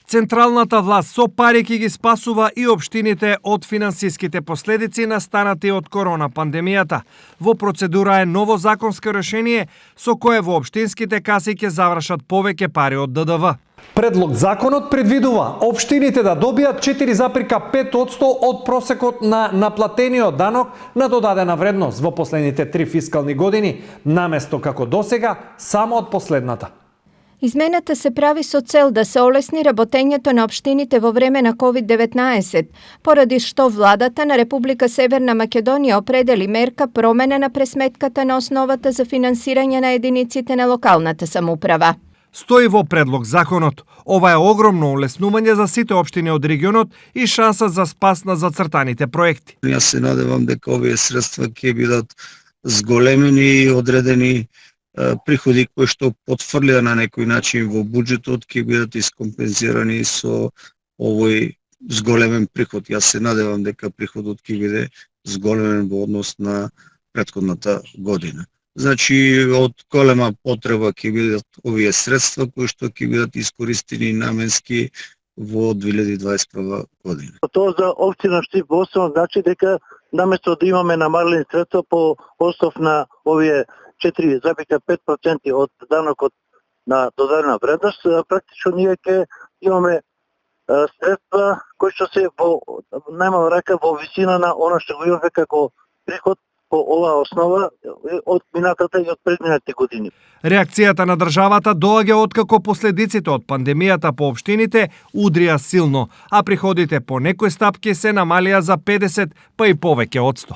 Централната власт со пари ќе ги спасува и општините од финансиските последици настанати од корона пандемијата. Во процедура е ново законско решение со кое во општинските каси ќе завршат повеќе пари од ДДВ. Предлог законот предвидува општините да добијат 4,5% од просекот на наплатениот данок на додадена вредност во последните 3 фискални години, наместо како досега само од последната. Измената се прави со цел да се олесни работењето на општините во време на COVID-19, поради што владата на Република Северна Македонија определи мерка промена на пресметката на основата за финансирање на единиците на локалната самоуправа. Стои во предлог законот. Ова е огромно улеснување за сите општини од регионот и шанса за спас на зацртаните проекти. Јас се надевам дека овие средства ќе бидат зголемени и одредени приходи кои што потфрлија на некој начин во буџетот ќе бидат искомпензирани со овој зголемен приход. Јас се надевам дека приходот ќе биде зголемен во однос на претходната година. Значи, од голема потреба ќе бидат овие средства кои што ќе бидат искористени наменски во 2021 година. Тоа за општина Штип Босово значи дека наместо да имаме намалени средства по основ на овие 4,5% од данокот на додадена вредност, практично ние ќе имаме средства кои што се во најмала рака во висина на она што го имаме како приход по оваа основа од минатата и од предминатите години. Реакцијата на државата доаѓа откако последиците од пандемијата по општините удрија силно, а приходите по некои стапки се намалија за 50 па и повеќе од 100.